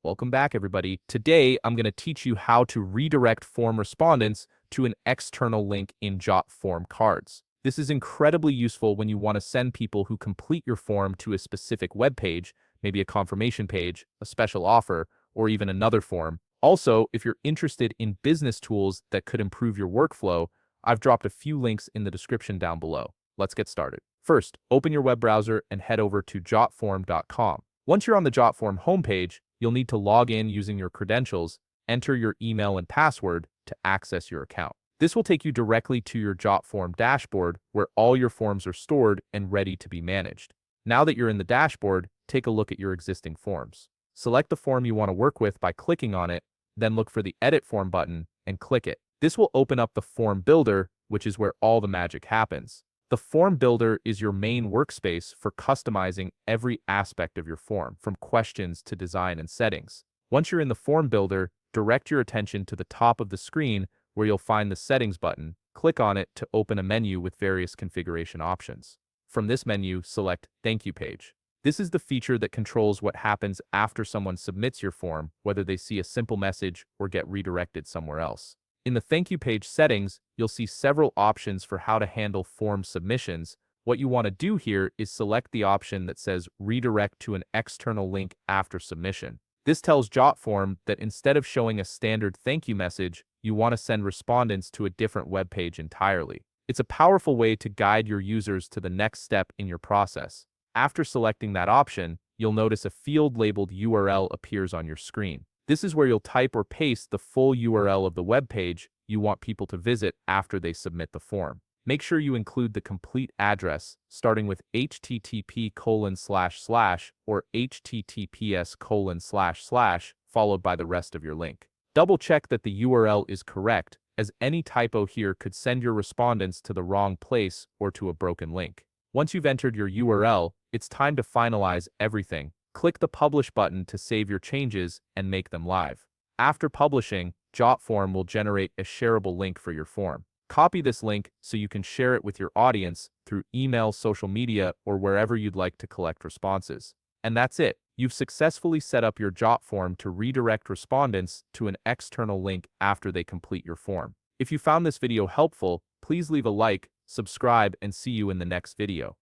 Welcome back, everybody. Today, I'm going to teach you how to redirect form respondents to an external link in JotForm cards. This is incredibly useful when you want to send people who complete your form to a specific web page, maybe a confirmation page, a special offer, or even another form. Also, if you're interested in business tools that could improve your workflow, I've dropped a few links in the description down below. Let's get started. First, open your web browser and head over to jotform.com. Once you're on the JotForm homepage, you'll need to log in using your credentials, enter your email and password to access your account. This will take you directly to your JotForm dashboard where all your forms are stored and ready to be managed. Now that you're in the dashboard, take a look at your existing forms. Select the form you want to work with by clicking on it, then look for the Edit Form button and click it. This will open up the Form Builder, which is where all the magic happens. The Form Builder is your main workspace for customizing every aspect of your form, from questions to design and settings. Once you're in the Form Builder, direct your attention to the top of the screen where you'll find the Settings button. Click on it to open a menu with various configuration options. From this menu, select Thank You Page. This is the feature that controls what happens after someone submits your form, whether they see a simple message or get redirected somewhere else. In the Thank You Page settings, you'll see several options for how to handle form submissions. What you want to do here is select the option that says Redirect to an external link after submission. This tells JotForm that instead of showing a standard thank you message, you want to send respondents to a different web page entirely. It's a powerful way to guide your users to the next step in your process. After selecting that option, you'll notice a field labeled URL appears on your screen. This is where you'll type or paste the full URL of the web page you want people to visit after they submit the form. Make sure you include the complete address, starting with http:// or https:// followed by the rest of your link. Double check that the URL is correct, as any typo here could send your respondents to the wrong place or to a broken link. Once you've entered your URL, it's time to finalize everything. Click the Publish button to save your changes and make them live. After publishing, JotForm will generate a shareable link for your form. Copy this link so you can share it with your audience through email, social media, or wherever you'd like to collect responses. And that's it. You've successfully set up your JotForm to redirect respondents to an external link after they complete your form. If you found this video helpful, please leave a like, subscribe, and see you in the next video.